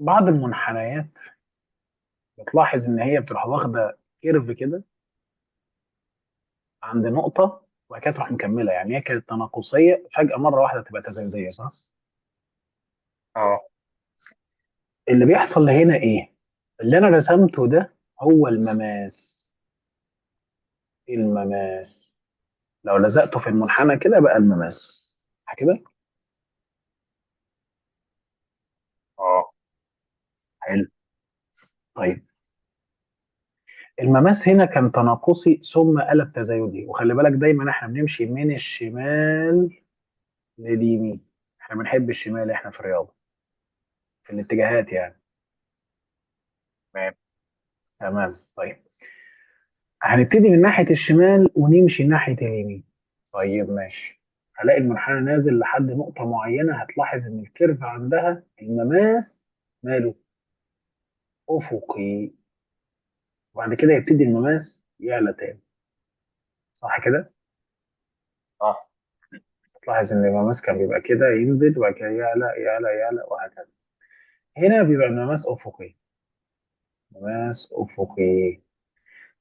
بعض المنحنيات بتلاحظ ان هي بتروح واخده كيرف كده عند نقطه، وبعد كده تروح مكمله. يعني هي كانت تناقصيه فجاه مره واحده تبقى تزايديه، صح؟ اه. اللي بيحصل هنا ايه؟ اللي انا رسمته ده هو المماس. المماس لو لزقته في المنحنى كده بقى المماس. كده. اه. حلو. طيب، المماس هنا كان تناقصي ثم قلب تزايدي، وخلي بالك دايما احنا بنمشي من الشمال لليمين. احنا بنحب الشمال احنا في الرياضه، في الاتجاهات يعني. تمام. تمام. طيب، هنبتدي من ناحيه الشمال ونمشي ناحيه اليمين. طيب ماشي. هلاقي المنحنى نازل لحد نقطه معينه، هتلاحظ ان الكيرف عندها المماس ماله افقي، وبعد كده يبتدي المماس يعلى تاني، صح كده؟ اه. تلاحظ ان المماس كان بيبقى كده ينزل وبعد كده يعلى يعلى يعلى وهكذا. هنا بيبقى المماس افقي. مماس افقي.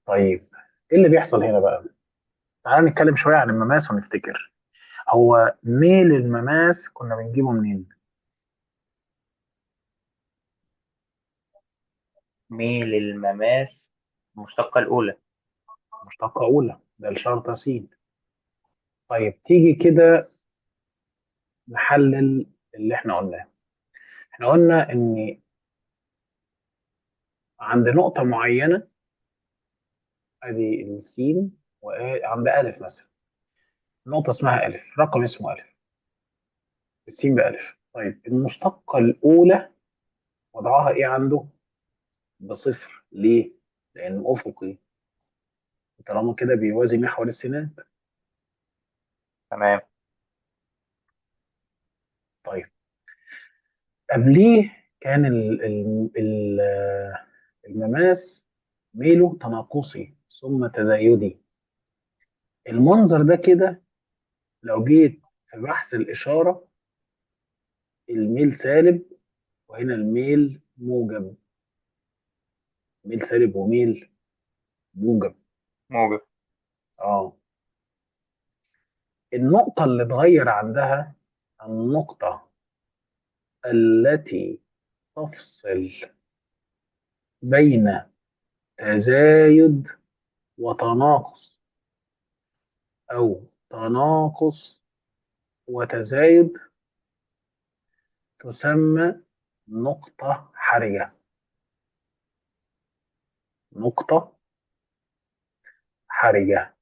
طيب، ايه اللي بيحصل هنا بقى؟ تعال نتكلم شويه عن المماس ونفتكر. هو ميل المماس كنا بنجيبه منين؟ ميل المماس، المشتقة الأولى. مشتقه اولى، ده الشرطه س. طيب تيجي كده نحلل اللي احنا قلناه. احنا قلنا ان عند نقطه معينه، ادي السين، وعند الف مثلا، نقطه اسمها الف، رقم اسمه الف، السين بألف. طيب المشتقة الأولى وضعها إيه عنده؟ بصفر. ليه؟ لأنه أفقي، طالما كده بيوازي محور السينات. تمام. طيب، طب ليه كان ال المماس ميله تناقصي ثم تزايدي؟ المنظر ده كده لو جيت في بحث الإشارة، الميل سالب وهنا الميل موجب. ميل سالب وميل موجب. موجب. اه. النقطة اللي اتغير عندها النقطة التي تفصل بين تزايد وتناقص، أو تناقص وتزايد، تسمى نقطة حرجة. نقطة حرجة.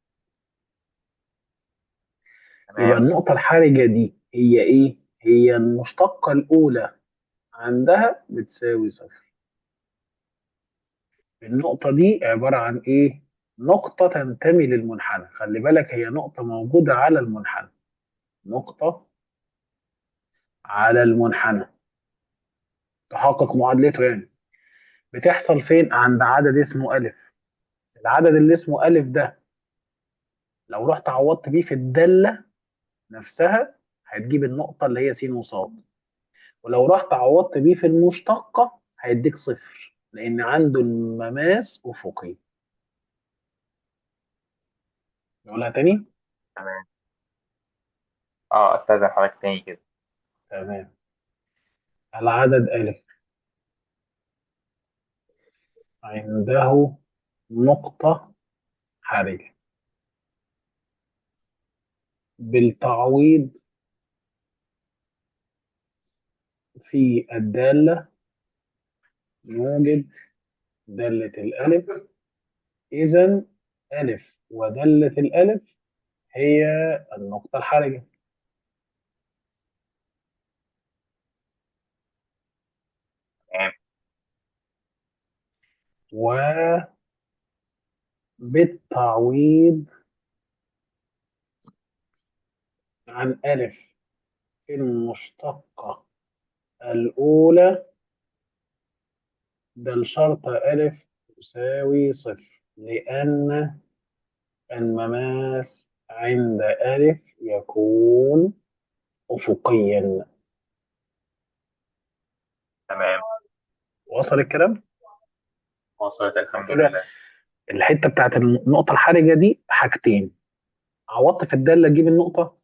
يبقى تمام. النقطة الحرجة دي هي إيه؟ هي المشتقة الأولى عندها بتساوي صفر. النقطة دي عبارة عن إيه؟ نقطة تنتمي للمنحنى، خلي بالك هي نقطة موجودة على المنحنى. نقطة على المنحنى تحقق معادلته يعني. بتحصل فين؟ عند عدد اسمه ألف. العدد اللي اسمه ألف ده لو رحت عوضت بيه في الدالة نفسها هتجيب النقطة اللي هي س وصاد، ولو رحت عوضت بيه في المشتقة هيديك صفر لأن عنده المماس أفقي. نقولها تاني؟ تمام. اه، استاذن حضرتك تاني كده. تمام. العدد ألف عنده نقطة حرجة. بالتعويض في الدالة نوجد دالة الألف. إذا ألف ودالة الألف هي النقطة الحرجة. تمام. وبالتعويض عن ألف في المشتقة الأولى، ده الشرط ألف تساوي صفر، لأن المماس عند ألف يكون أفقيا. تمام. وصل الكلام؟ وصلت الحمد كده لله. الحته بتاعت النقطه الحرجه دي حاجتين: عوضت في الداله تجيب النقطه،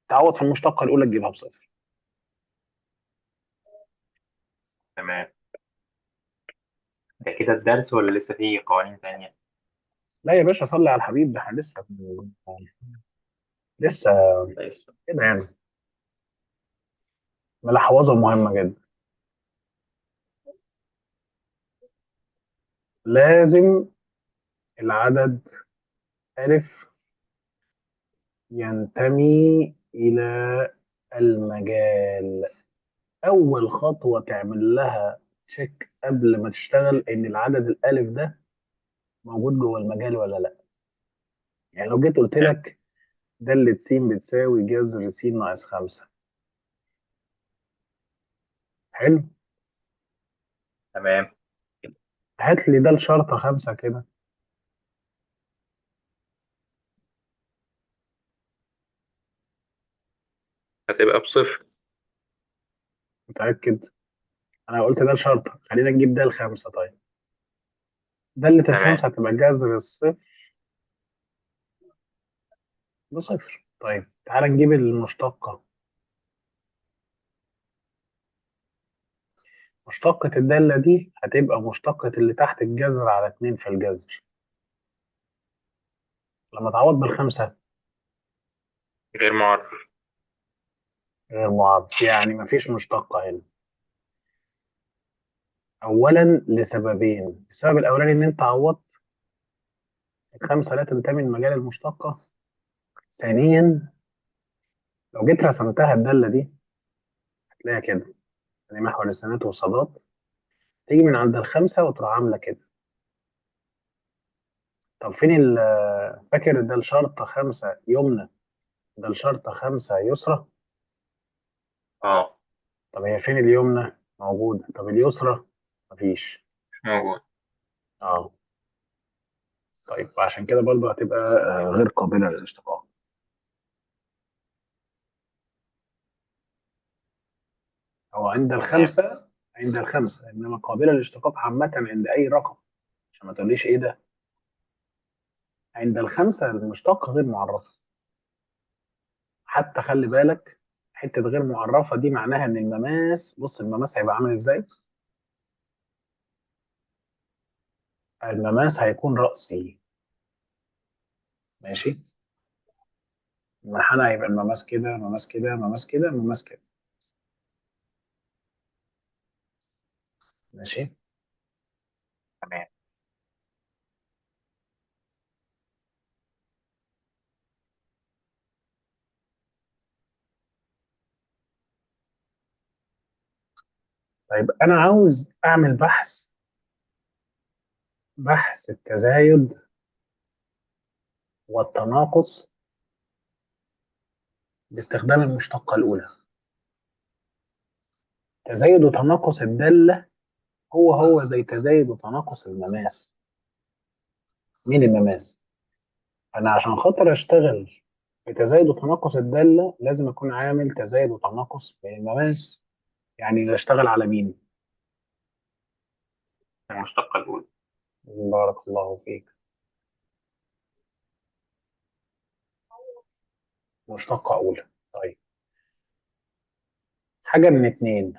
تعوض في المشتقه الاولى تجيبها بصفر. تمام. ده كده الدرس ولا لسه فيه قوانين تانية؟ لا يا باشا، صلي على الحبيب، ده احنا لسه كويس. كده يعني. ملاحظه مهمه جدا: لازم العدد ألف ينتمي إلى المجال. أول خطوة تعمل لها تشيك قبل ما تشتغل إن العدد الألف ده موجود جوه المجال ولا لأ. يعني لو جيت قلت تمام. لك دالة س بتساوي جذر س ناقص خمسة، حلو، تمام. هات لي ده الشرطة خمسة كده. هتبقى بصفر. متأكد؟ أنا قلت ده الشرطة، خلينا نجيب ده الخمسة. طيب دالة تمام. الخمسة هتبقى جذر الصفر بصفر. طيب تعالى نجيب المشتقة. مشتقة الدالة دي هتبقى مشتقة اللي تحت الجذر على اتنين في الجذر. لما تعوض بالخمسة غير معرف. غير معرض، يعني مفيش مشتقة هنا. أولا لسببين: السبب الأولاني إن أنت عوضت الخمسة لا تنتمي لمجال المشتقة. ثانيا لو جيت رسمتها الدالة دي هتلاقيها كده، يعني محور السينات والصادات، تيجي من عند الخمسة وتروح عاملة كده. طب فين فاكر ده الشرطة خمسة يمنى، ده الشرطة خمسة يسرى. اه. طب هي فين اليمنى؟ موجودة. طب اليسرى؟ مفيش. مش موجود. اه. طيب عشان كده برضه هتبقى غير قابلة للاشتقاق. هو عند تمام. الخمسة، عند الخمسة، إنما قابلة للاشتقاق عامة عند أي رقم. عشان ما تقوليش إيه ده، عند الخمسة المشتقة غير معرفة. حتى خلي بالك، حتة غير معرفة دي معناها إن المماس، بص المماس هيبقى عامل إزاي؟ المماس هيكون رأسي، ماشي؟ المنحنى هيبقى المماس كده، مماس كده، مماس كده، مماس كده، ماشي؟ تمام. طيب أنا عاوز أعمل بحث التزايد والتناقص باستخدام المشتقة الأولى. تزايد وتناقص الدالة هو زي تزايد وتناقص المماس. مين المماس؟ أنا عشان خاطر أشتغل في تزايد وتناقص الدالة لازم أكون عامل تزايد وتناقص بين المماس. يعني أشتغل على مين؟ المشتقة الأولى. بارك الله فيك. مشتقة أولى. طيب حاجة من اتنين: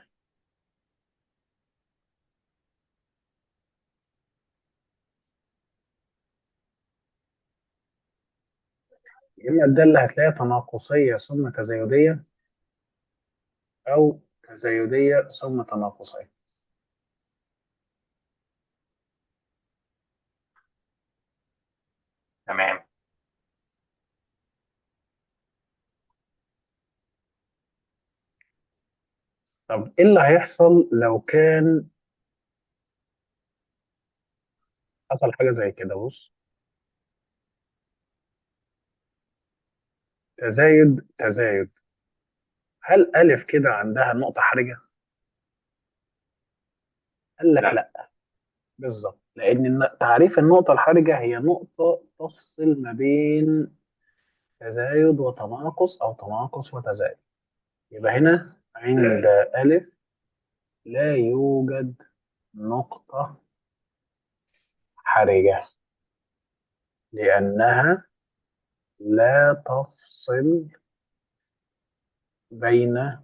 يا إما الدالة هتلاقيها تناقصية ثم تزايدية، أو تزايدية ثم تناقصية. تمام. طب إيه اللي هيحصل لو كان حصل حاجة زي كده؟ بص، تزايد، هل ألف كده عندها نقطة حرجة؟ قال لك لا. لا. بالظبط، لأن تعريف النقطة الحرجة هي نقطة تفصل ما بين تزايد وتناقص أو تناقص وتزايد. يبقى هنا عند ألف لا يوجد نقطة حرجة لأنها لا تفصل بين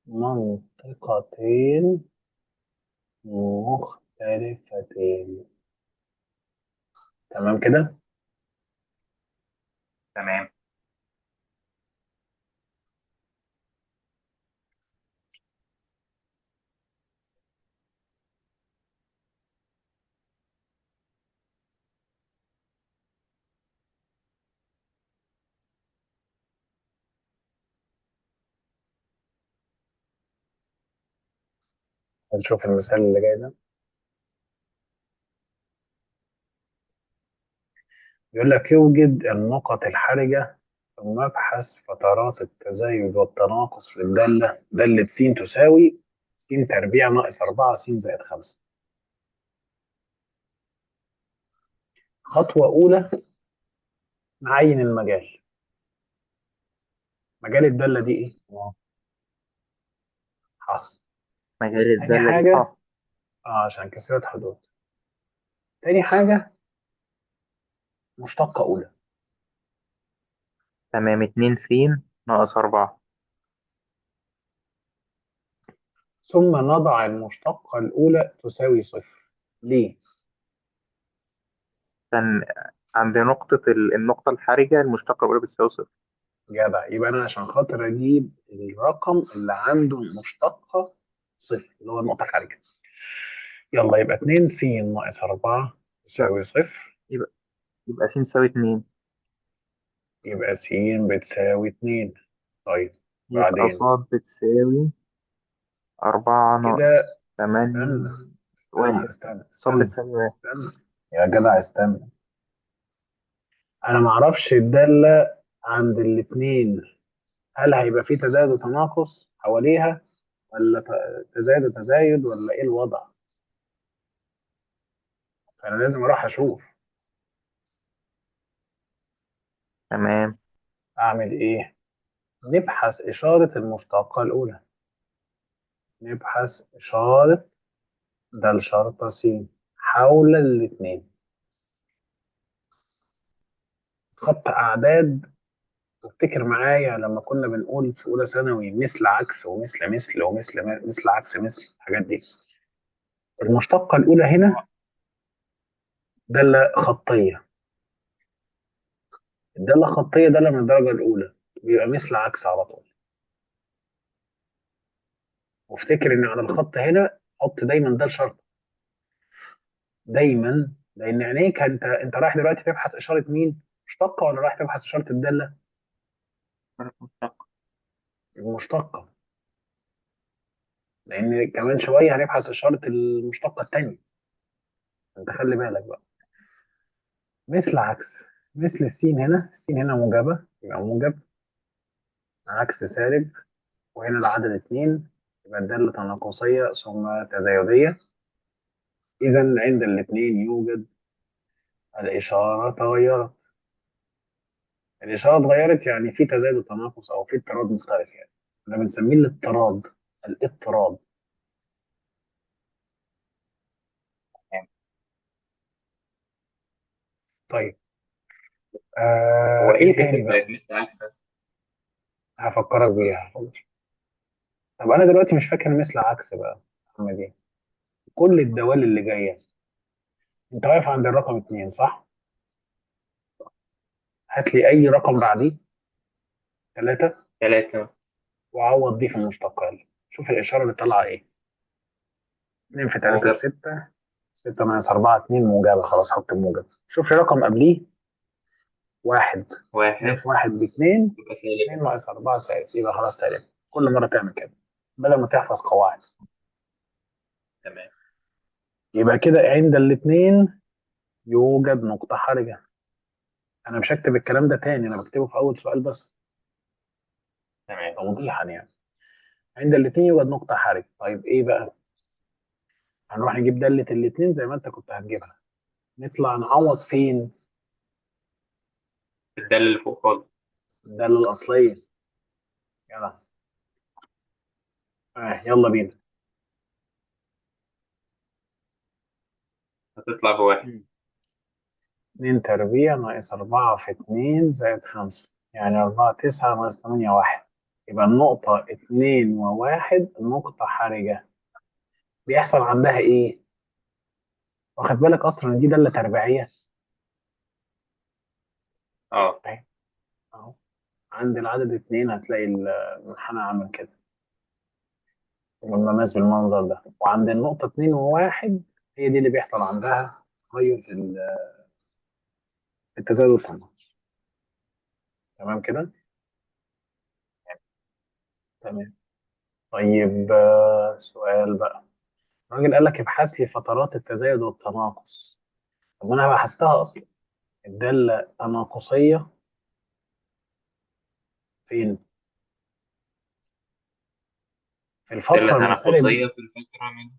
منطقتين مختلفتين. تمام كده. تمام. نشوف المثال اللي جاي ده. يقول لك يوجد النقط الحرجة في مبحث فترات التزايد والتناقص للدالة دالة س تساوي س تربيع ناقص 4 س زائد 5. خطوة أولى، نعين المجال. مجال الدالة دي إيه؟ ح. مجال تاني الدالة دي حاجة، ح. عشان كسرت حدود. تاني حاجة، مشتقة أولى. تمام، 2 س ناقص 4. ثم نضع المشتقة الأولى تساوي صفر. ليه؟ كان عند النقطة الحرجة المشتقة الأولى بتساوي صفر. جدع. يبقى أنا عشان خاطر أجيب الرقم اللي عنده مشتقة صفر اللي هو النقطة الحرجة. يلا، يبقى 2 س ناقص 4 لا، تساوي صفر. يبقى س تساوي 2. يبقى س بتساوي 2. طيب، يبقى ص بعدين بتساوي 4 كده. ناقص استنى 8 استنى 1. استنى ص استنى بتساوي 1. استنى يا جدع استنى. أنا معرفش الدالة عند الاتنين هل هيبقى في تزايد وتناقص حواليها، ولا تزايد وتزايد، ولا ايه الوضع. فانا لازم اروح اشوف تمام. اعمل ايه. نبحث اشاره المشتقه الاولى. نبحث اشاره ده الشرطه س حول الاثنين. خط اعداد. وافتكر معايا لما كنا بنقول في اولى ثانوي مثل عكس ومثل مثل ومثل مثل عكس مثل الحاجات دي. المشتقه الاولى هنا داله خطيه. الداله الخطيه داله من الدرجه الاولى، بيبقى مثل عكس على طول. وافتكر ان على الخط هنا حط دايما ده الشرط. دايما، لان عينيك انت رايح دلوقتي تبحث اشاره مين؟ مشتقه، ولا رايح تبحث اشاره الداله؟ مشتق. المشتقه. لان كمان شويه هنبحث اشاره المشتقه الثانيه. انت خلي بالك بقى. مثل عكس. مثل السين هنا، السين هنا موجبه يبقى موجب، عكس سالب، وهنا العدد اتنين يبقى الداله تناقصيه ثم تزايديه. اذا عند الاثنين يوجد الاشاره تغيرت. الإشارة اتغيرت يعني في تزايد وتناقص أو في اضطراد مختلف يعني. احنا بنسميه الاضطراد. الاضطراد. طيب. هو ايه إيه الفكرة تاني بتاعت بقى؟ مثل عكس؟ هفكرك بيها. طب أنا دلوقتي مش فاكر مثل عكس بقى. محمد إيه؟ كل الدوال اللي جاية. أنت واقف عند الرقم اتنين صح؟ هات لي أي رقم بعديه. ثلاثة. 3. وعوض دي في المستقبل. شوف الإشارة اللي طالعة إيه. 2 في 3 موجب. 6. 6 ناقص 4 2 موجبة. خلاص حط موجب. شوف لي رقم قبليه. واحد. 2 1 في 1 باتنين. يبقى سالب. 2 ناقص 4 سالب، يبقى خلاص سالب. كل مرة تعمل كده بدل ما تحفظ قواعد. تمام. يبقى كده عند الاثنين يوجد نقطة حرجة. أنا مش هكتب الكلام ده تاني، أنا بكتبه في أول سؤال بس تمام. توضيحا يعني. عند الاثنين يوجد نقطة حرجة. طيب إيه بقى؟ هنروح نجيب دالة الاثنين زي ما أنت كنت هتجيبها. نطلع نعوض فين؟ الدالة اللي فوق خالص. الدالة الأصلية. يلا. يلا بينا. هتطلع بواحد. مم. 2 تربيع ناقص 4 في 2 زائد 5، يعني 4 9 ناقص 8 1. يبقى النقطة 2 و1 نقطة حرجة، بيحصل عندها إيه؟ واخد بالك أصلا إن دي دالة تربيعية؟ اه. أهي. أهو. عند العدد 2 هتلاقي المنحنى عامل كده، والمماس بالمنظر ده. وعند النقطة 2 و1 هي دي اللي بيحصل عندها تغير في التزايد والتناقص. تمام كده؟ تمام. طيب سؤال بقى. الراجل قال لك ابحث لي فترات التزايد والتناقص. طب ما انا بحثتها اصلا. الدالة تناقصية فين؟ في دالة الفترة من سالب. تناقصية في الفترة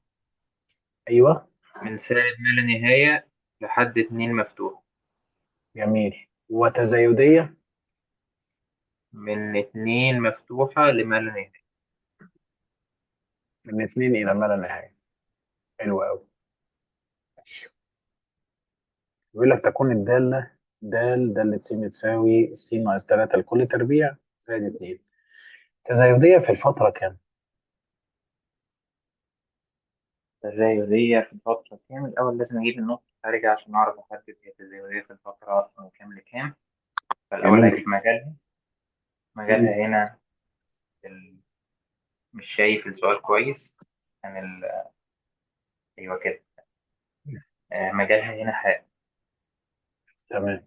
ايوه. من سالب ما لا نهاية لحد 2 مفتوح. جميل. وتزايدية من 2 مفتوحة لما لا نهاية. من 2 إلى ما لا نهاية. حلو قوي. بيقول لك تكون الدالة دالة س بتساوي س ناقص 3 لكل تربيع زائد 2. تزايدية في الفترة كام؟ تزايدية في الفترة كام؟ الأول لازم أجيب النقطة الخارجة عشان أعرف أحدد هي تزايدية في الفترة من كام لكام. فالأول جميل. هجيب مجالها. مم. مجالها هنا ال... مش شايف السؤال كويس. كان أيوه كده. مجالها هنا حاء. تمام.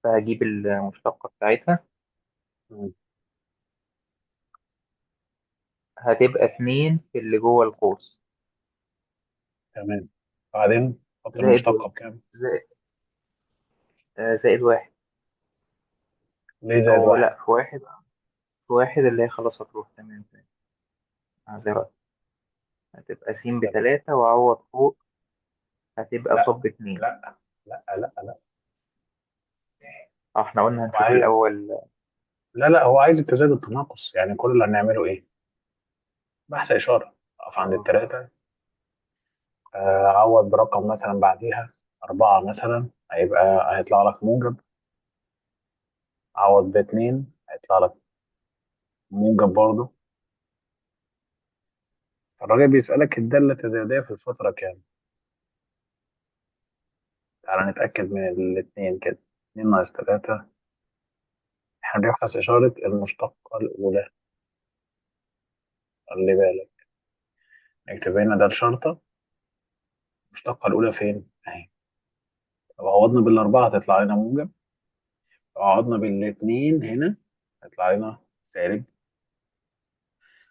فهجيب المشتقة بتاعتها. مم. هتبقى 2 في اللي جوه القوس. تمام. بعدين حط زائد المشتقة بكام؟ زائد زائد واحد. ليه زائد أو واحد؟ لأ، في واحد. في واحد اللي هي خلاص هتروح. تمام تمام. معذرة. هتبقى س تمام. بتلاتة وأعوض فوق. هتبقى لا صب 2. لا لا. احنا قلنا هو هنشوف عايز، الأول. لا هو عايز التزايد التناقص، يعني كل اللي هنعمله ايه؟ بحث اشاره. اقف عند اه. الثلاثه، عوض برقم مثلا بعديها 4 مثلا، هيطلع لك موجب. عوض ب2 هيطلع لك موجب برضه. الراجل بيسألك الدالة التزايدية في الفترة كام؟ تعالى نتأكد من الاثنين كده. 2 ناقص 3، احنا بنبحث إشارة المشتقة الأولى. خلي بالك، نكتب هنا ده الشرطة. المشتقة الأولى فين؟ أهي. لو عوضنا بالأربعة هتطلع لنا موجب، لو عوضنا بالاثنين هنا هيطلع لنا سالب.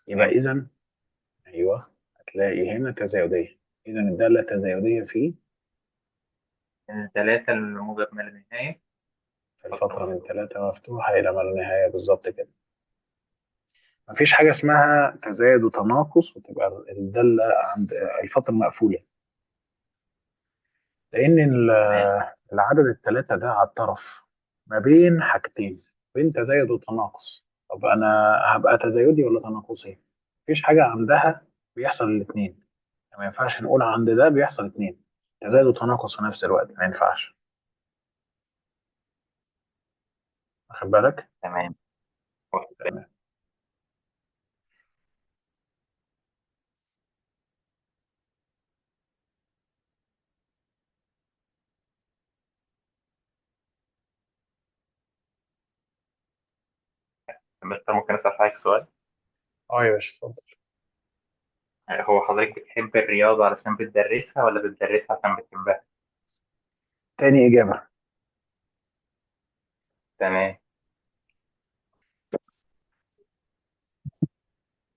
يبقى تمام. إذا، أيوه، هتلاقي هنا تزايدية. إذا الدالة التزايدية من 3 الموجب ما لا نهاية. في فترة الفترة من مفتوحة. 3 مفتوحة إلى ما لا نهاية، بالظبط كده. مفيش حاجة اسمها تزايد وتناقص وتبقى الدالة عند الفترة مقفولة، لأن تمام. العدد الثلاثة ده على الطرف ما بين حاجتين، بين تزايد وتناقص. طب أنا هبقى تزايدي ولا تناقصي؟ مفيش حاجة عندها بيحصل الاثنين. ما ينفعش نقول عند ده بيحصل اثنين، تزايد وتناقص في نفس الوقت، ما ينفعش. واخد بالك؟ تمام. واخد بالي. تمام. بس ممكن أسأل حضرتك سؤال؟ اه يا باشا اتفضل. هو حضرتك بتحب الرياضة علشان بتدرسها ولا بتدرسها عشان بتحبها؟ تاني إجابة. تمام.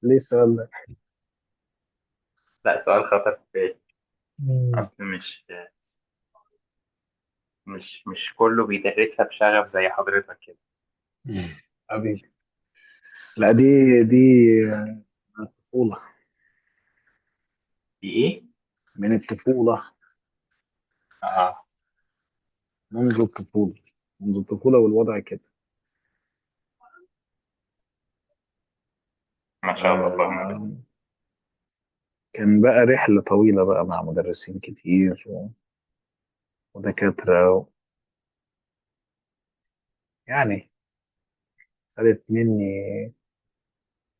ليه السؤال ده؟ لا، سؤال خطر في بالي. مم. أصل مش كله بيدرسها بشغف زي حضرتك كده. حبيبي. لا دي من الطفولة. دي إيه؟ من الطفولة. آه. منذ الطفولة. منذ الطفولة والوضع كده. ما شاء الله اللهم بارك. آه، كان بقى رحلة طويلة بقى مع مدرسين كتير ودكاترة، يعني خدت مني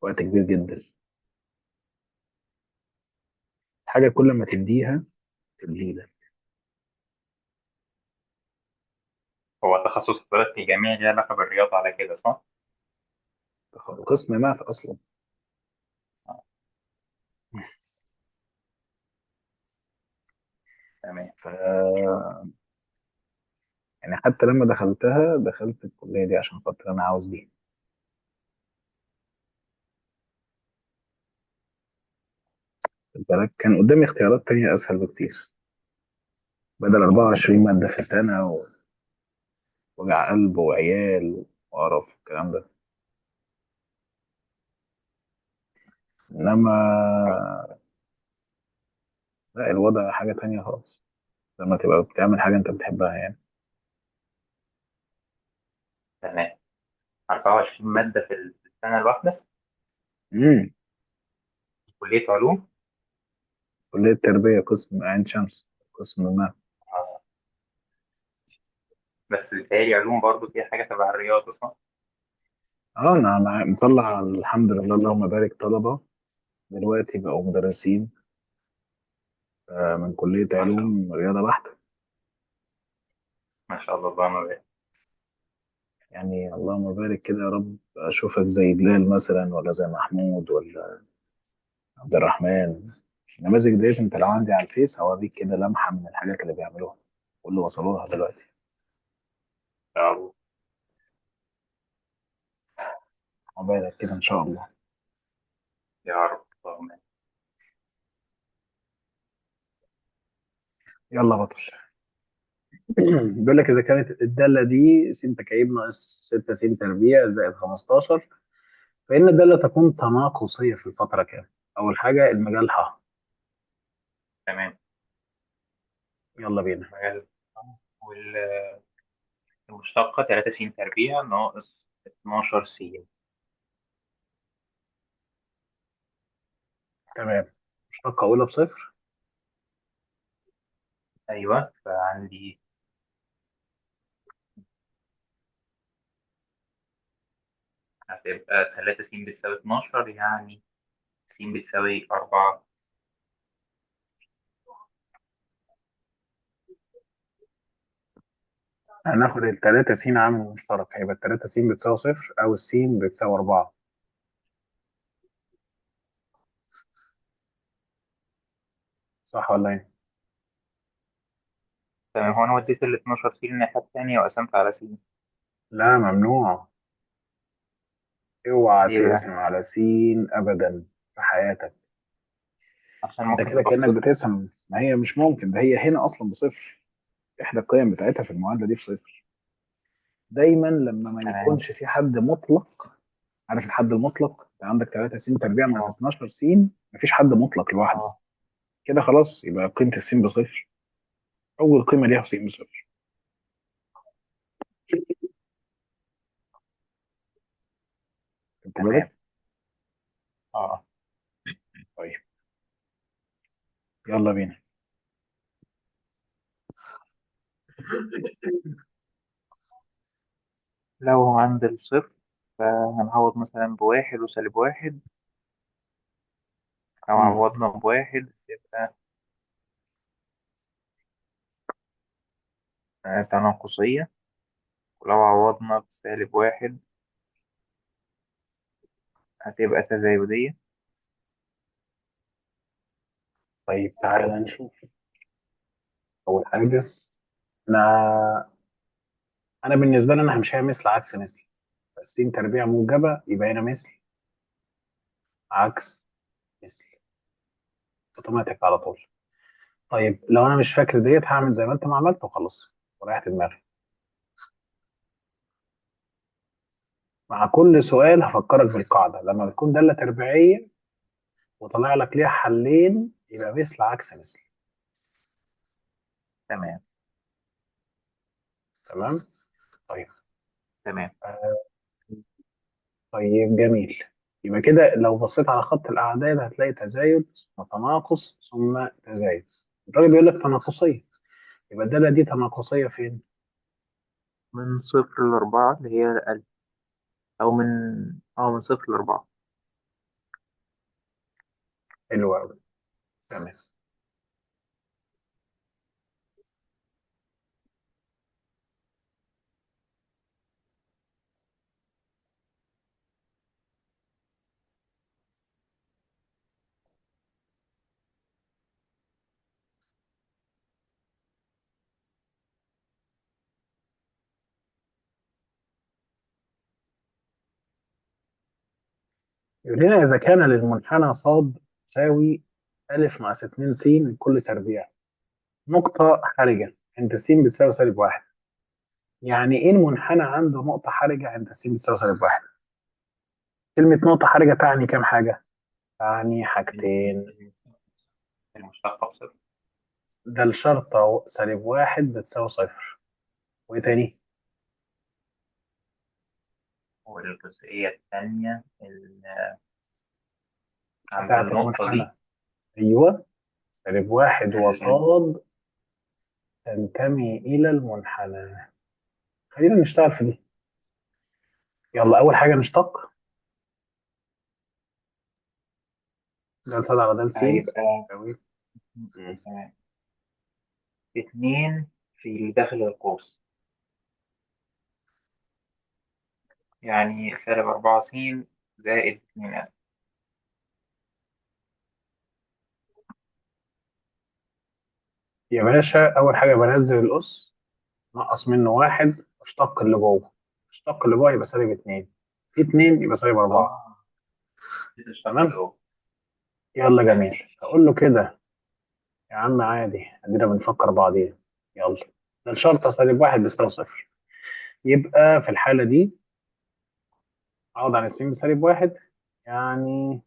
وقت كبير جدا. حاجة كل ما تديها تديلك. هو تخصص حضرتك في جميع ليه علاقة بالرياضة على كده صح؟ قسم ماث أصلا. تمام. ف يعني حتى لما دخلتها دخلت الكلية دي عشان خاطر أنا عاوز دي. خد بالك كان قدامي اختيارات تانية أسهل بكتير، بدل 24 مادة في السنة ووجع قلب وعيال وقرف الكلام ده. إنما لا، الوضع حاجة تانية خالص لما تبقى بتعمل حاجة أنت بتحبها يعني. تمام. 24 مادة في السنة الواحدة. امم كلية علوم. كلية تربية قسم عين شمس، قسم ما. آه. بس بيتهيألي علوم برضه فيها حاجة تبع الرياضة صح؟ اه انا مطلع الحمد لله اللهم بارك طلبة دلوقتي بقوا مدرسين، من كلية ما شاء الله. علوم رياضة بحتة. ما شاء الله اللهم بارك. يعني اللهم بارك كده يا رب، اشوفك زي بلال مثلا ولا زي محمود ولا عبد الرحمن. النماذج ديت انت لو عندي على الفيس هوريك كده لمحة من الحاجات اللي بيعملوها واللي وصلوا لها دلوقتي. إن شاء الله. عقبالك كده ان شاء الله. يا رب اللهم بارك. يلا بطل. بيقول لك اذا كانت الداله دي س تكعيب ناقص 6 س تربيع زائد 15، فان الداله تكون تناقصيه في الفتره كام؟ اول حاجه المجال ح. تمام. يلا بينا. مجال. والمشتقة 3 س تربيع ناقص 12 س. تمام. مشتقه اولى بصفر. أيوه فعندي هتبقى 3 س بتساوي 12 يعني س بتساوي 4. هناخد التلاتة س عامل مشترك، هيبقى التلاتة س بتساوي صفر او السين بتساوي 4. صح ولا ايه؟ تمام. هو أنا وديت ال 12 س الناحية التانية وقسمت على س. لا ممنوع. اوعى ليه تقسم بقى؟ على س ابدا في حياتك. عشان انت ممكن كده تبقى كانك بصفر. بتقسم، ما هي مش ممكن، ده هي هنا اصلا بصفر. احدى القيم بتاعتها في المعادله دي بصفر. دايما لما ما تمام. يكونش في حد مطلق. عارف الحد المطلق؟ انت عندك 3 س تربيع ناقص اه. 12 س، مفيش حد مطلق لوحده. اه. كده خلاص يبقى قيمه السين بصفر. اول قيمه ليها س بصفر. خدت تمام. بالك؟ اه. طيب يلا بينا. لو عند الصفر فهنعوض مثلا بواحد وسالب واحد. لو مم. عوضنا بواحد يبقى تناقصية. ولو عوضنا بسالب واحد هتبقى تزايدية. طيب تعالى نشوف. اول حاجه، انا انا بالنسبه لي انا همشيها مثل عكس مثل. س تربيع موجبه يبقى هنا مثل عكس مثل، اوتوماتيك على طول. طيب لو انا مش فاكر ديت هعمل زي ما انت ما عملت وخلاص وريحت دماغي. مع كل سؤال هفكرك بالقاعده، لما بتكون داله تربيعيه وطلع لك ليها حلين يبقى مثل عكس مثل. تمام. تمام. طيب. تمام. آه طيب جميل. يبقى كده لو بصيت على خط الأعداد هتلاقي تزايد ثم تناقص ثم تزايد. الراجل بيقول لك تناقصية، يبقى الدالة دي تناقصية فين؟ من صفر لأربعة اللي هي الألف، أو من صفر لأربعة. حلوة أوي. تمام. يقول لنا إذا كان للمنحنى صاد تساوي ألف ناقص 2 س كل تربيع، نقطة حرجة عند س بتساوي سالب واحد. يعني إيه المنحنى عنده نقطة حرجة عند س بتساوي سالب واحد؟ كلمة نقطة حرجة تعني كام حاجة؟ تعني حاجتين. المشتقة بصفر. ده الشرطة سالب واحد بتساوي صفر. وإيه تاني؟ والجزئية الثانية عند بتاعة النقطة المنحنى. دي أيوه. سالب واحد ال- وصاد تنتمي إلى المنحنى. خلينا نشتغل في دي. يلا أول حاجة نشتق. ده صاد على ده س هيبقى يساوي. مم. تمام. اتنين في داخل القوس، يعني سالب أربعة س زائد اتنين ألف. يا باشا أول حاجة بنزل الأس، نقص منه واحد، اشتق اللي جوه. اشتق اللي جوه يبقى سالب اتنين، في اتنين يبقى سالب أربعة. اه، بتشتق تمام. الأول. يلا جميل، أقول له كده. يا عم عادي، ادينا بنفكر بعضينا. يلا. ده الشرطة سالب واحد بيساوي صفر، يبقى في الحالة دي أعوض عن السين بسالب واحد. يعني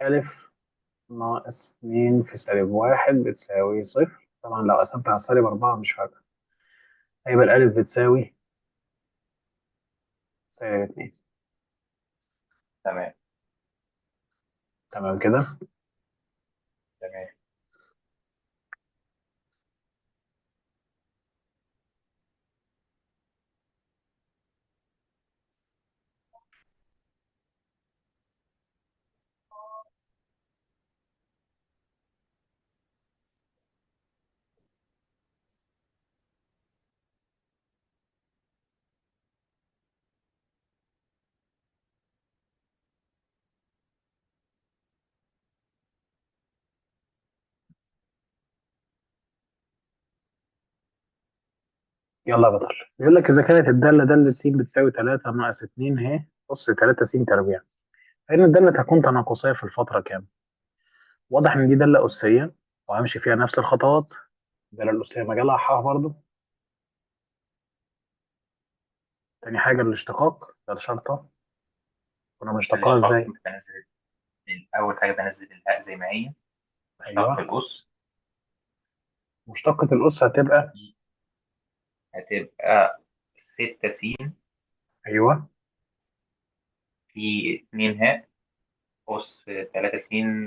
ألف ناقص اتنين في سالب واحد بتساوي صفر. طبعا لو قسمت على سالب أربعة مش فارقة، هيبقى الألف بتساوي سالب اتنين. تمام. تمام كده. تمام. يلا يا بطل. بيقول لك إذا كانت الدالة دالة س بتساوي 3 ناقص 2 أهي، بص 3 س تربيع، فإن الدالة تكون تناقصية في الفترة كام؟ واضح إن دي دالة أسية وهمشي فيها نفس الخطوات. الدالة الأسية مجالها ح برضه. تاني حاجة الاشتقاق، ده الشرطة. كنا بنشتقها الاشتقاق إزاي؟ بنزل، أول حاجة بنزل الهاء زي ما هي، بشتق أيوه. الأس. مشتقة الأس هتبقى. هتبقى ستة س أيوه. في اتنين هاء أس تلاتة س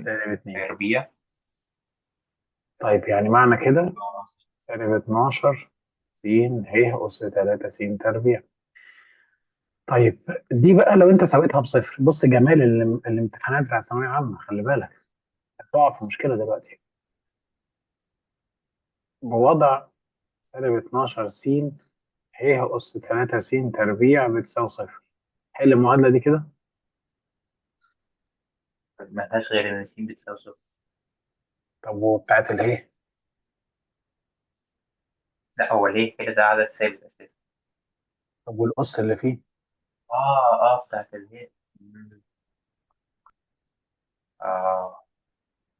سالب 2. تربيع. طيب يعني معنى كده سالب 12 س ه أس 3 س تربيع. طيب دي بقى لو أنت ساويتها بصفر، بص جمال الامتحانات بتاعت ثانوية عامة، خلي بالك هتقع في مشكلة دلوقتي. بوضع سالب 12 س ه أس 3 س تربيع بتساوي صفر. حل المعادلة دي كده. ملهاش غير إن س بتساوي صفر. طب وبتاعت الايه؟ لا، هو ليه كده؟ ده عدد ثابت أساسا. طب والأس اللي فيه؟ بتاعت الهاء. آه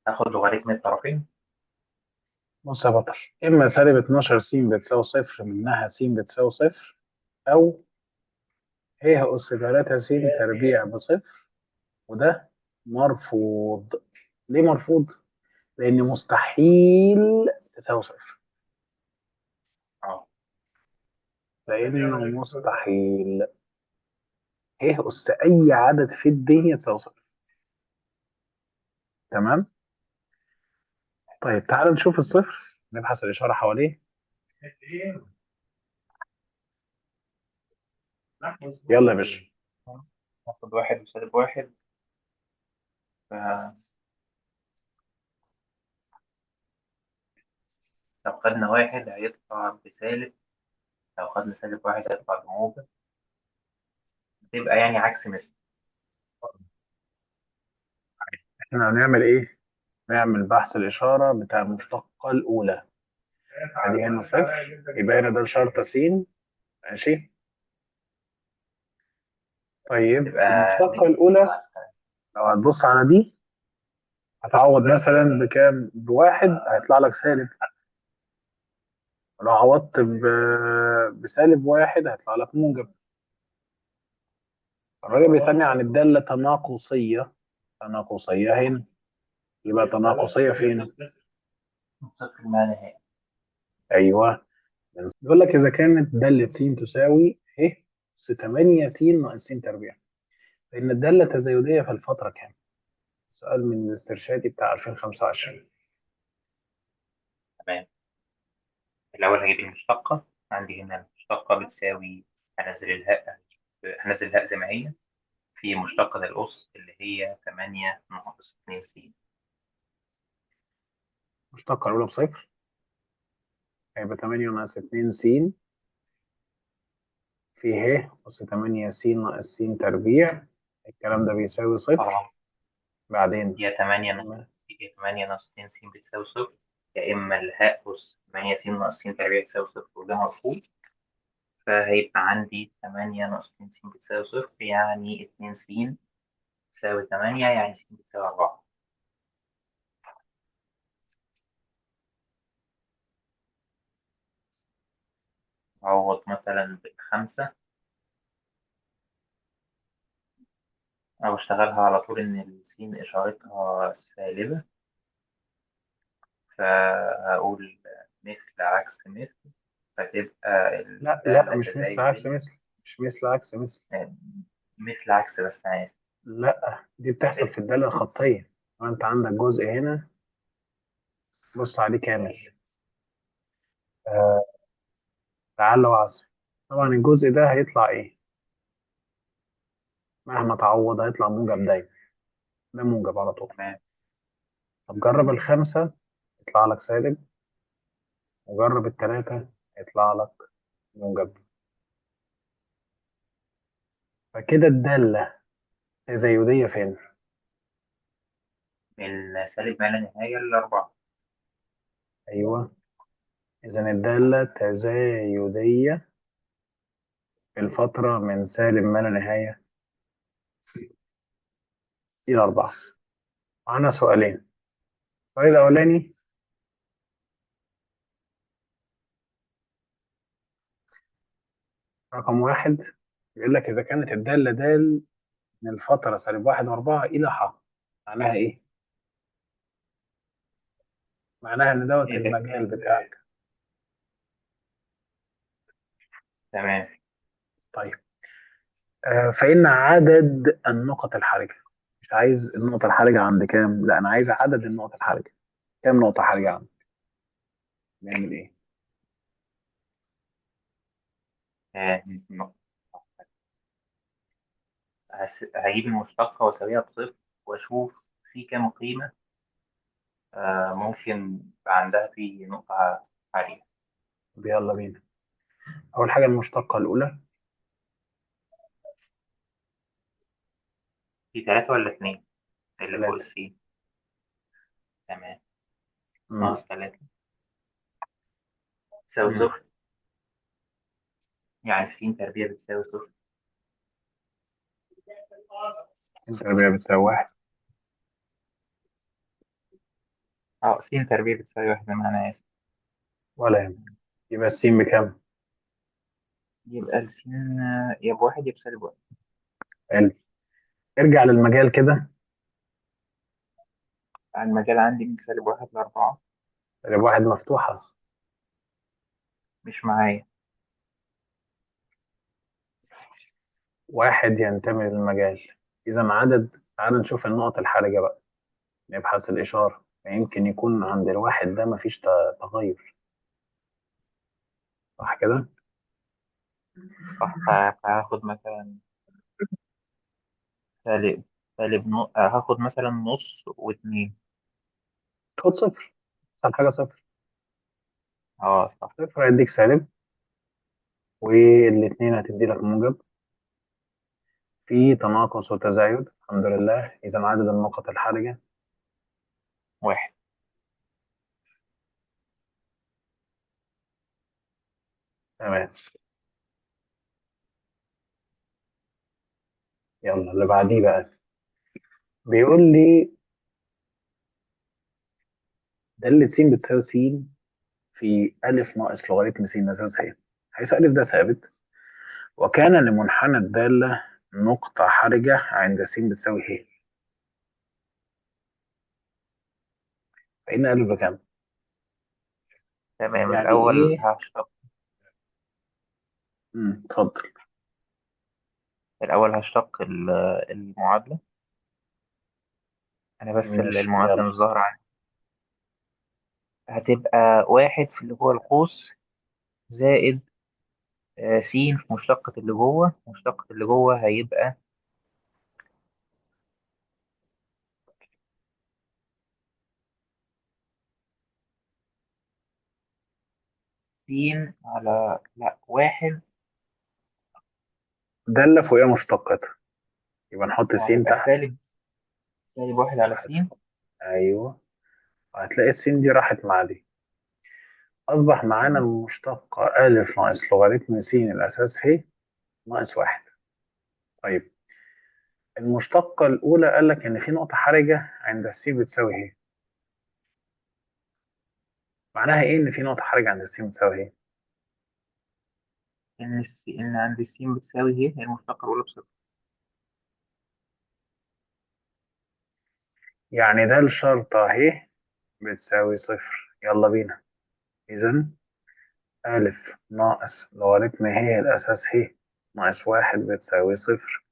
تاخد لوغاريتم الطرفين. بص يا بطل، إما سالب 12 س بتساوي صفر منها س بتساوي صفر، أو ه أس 3 س تربيع بصفر. وده مرفوض. ليه مرفوض؟ لأن مستحيل تساوي صفر. اه لأنه مستحيل ه أس أي عدد في الدنيا تساوي صفر. تمام. طيب تعال نشوف الصفر، نبحث الإشارة حواليه. يلا يا باشا. ناخد واحد وسالب واحد. فلو خدنا واحد هيطلع بسالب، لو خدنا سالب واحد هيطلع بموجب، تبقى يعني عكس مثل. احنا هنعمل ايه؟ نعمل بحث الإشارة بتاع المشتقة الأولى. ادي هنا صفر، يبقى هنا ده شرطة س. ماشي. طيب تبقى المشتقة الأولى لو هتبص على دي، هتعوض مثلا بكام؟ بواحد هيطلع لك سالب. لو عوضت بسالب واحد هيطلع لك موجب. الراجل بيسألني عن الدالة تناقصية. تناقصية هنا، يبقى تناقصية فين؟ صفر ما نهائي. أيوه. بيقول لك إذا كانت دالة س تساوي ه أس 8 س ناقص س تربيع، فإن الدالة تزايدية في الفترة كام؟ سؤال من الاسترشادي بتاع 2025. تمام. الأول هجيب المشتقة. عندي هنا المشتقة بتساوي، هنزل الهاء زي ما هي في مشتقة الأس اللي هي 8 ناقص 2 س. مشتقة الأولى بصفر، هيبقى 8 ناقص 2 س في ه أس 8 س ناقص س تربيع. الكلام ده بيساوي صفر. اه، بعدين يا 8 ناقص يا 8 ناقص 2 س بتساوي صفر، يا إما الهاء أس 8 س ناقص س تربيع بتساوي صفر وده مرفوض. فهيبقى عندي 8 ناقص 2 س بتساوي صفر، يعني 2 س تساوي 8، يعني س بتساوي 4. أعوض مثلا بخمسة، أو أشتغلها على طول إن السين إشارتها سالبة، فهقول مثل عكس مثل، فتبقى لا لا، الدالة مش مثل عكس تزايدية. مثل. مش مثل عكس مثل. مثل عكس، بس أنا آسف. لا، دي بتحصل في الدالة الخطية. وانت عندك جزء هنا، بص عليه كامل. آه، لعل وعسى. طبعا الجزء ده هيطلع ايه؟ مهما تعوض هيطلع موجب دايما. ده موجب على طول. تمام. طب جرب الخمسة، يطلع لك سالب. وجرب التلاتة، يطلع لك موجب. فكده الدالة تزايدية فين؟ من سالب ما لا نهاية لأربعة. أيوه. إذا الدالة تزايدية في الفترة من سالب ما لا نهاية إلى أربعة. معانا سؤالين. السؤال الأولاني، رقم واحد، يقول لك إذا كانت الدالة دال من الفترة سالب واحد وأربعة إلى ح، معناها إيه؟ معناها إن دوت إيه. المجال بتاعك. تمام. طيب. فإن عدد النقط الحرجة، مش عايز النقطة الحرجة عند كام، لا أنا عايز عدد النقط الحرجة. كام نقطة حرجة عندك؟ نعمل إيه؟ آه، هجيب المشتقة وأساويها بصفر، وأشوف في كام قيمة ممكن يبقى عندها في نقطة عالية. طب يلا بينا. أول حاجة المشتقة الأولى. في ثلاثة ولا اتنين اللي فوق ثلاثة. السين؟ تمام. مم. ناقص ثلاثة تساوي مم. صفر، يعني س تربيع بتساوي صفر. التربيع بتساوي واحد. اه، س تربيع بتساوي واحد، أنا آسف. ولا يهمك. يبقى السين بكام؟ يبقى السين يا بواحد يا بسالب واحد. حلو. ارجع للمجال كده. المجال عندي من سالب واحد لأربعة. سالب واحد مفتوحة. مش معايا. واحد ينتمي للمجال. إذا عدد، تعال نشوف النقط الحرجة بقى. نبحث الإشارة، يمكن يكون عند الواحد ده مفيش تغير، صح كده؟ صح. فهاخد مثلا سالب هاخد مثلا نص واتنين. خد صفر، أسهل حاجة صفر. اه صح. صفر هيديك سالب، والاتنين هتدي لك موجب. في تناقص وتزايد الحمد لله، إذا عدد النقط الحرجة. واحد. تمام. يلا اللي بعديه بقى، بيقول لي دالة س بتساوي س في ألف ناقص لوغاريتم س أساسية، حيث ألف ده ثابت، وكان لمنحنى الدالة نقطة حرجة عند س بتساوي ه، فإن ألف بكام؟ تمام. يعني الأول إيه؟ هشتق اتفضل. الأول هشتق المعادلة. أنا بس ماشي المعادلة يلا. مش ظاهرة عندي. هتبقى واحد في اللي هو القوس زائد س في مشتقة اللي جوه. مشتقة اللي جوه هيبقى س على لا واحد. دالة فوقيها مشتقتها، يبقى نحط س هيبقى تحت. سالب واحد على س. واحد. أيوه. هتلاقي السين دي راحت مع دي، أصبح معانا المشتقة ألف ناقص لوغاريتم س الأساس ه ناقص واحد. طيب، المشتقة الأولى قال لك إن في نقطة حرجة عند السين بتساوي ه، معناها إيه إن في نقطة حرجة عند السين بتساوي ه؟ إن عند س بتساوي هي المشتقة الأولى بصفر. يعني ده الشرطة ه بتساوي صفر. يلا بينا. إذا ألف ناقص لوغاريتم ه الأساس ه ناقص واحد بتساوي صفر.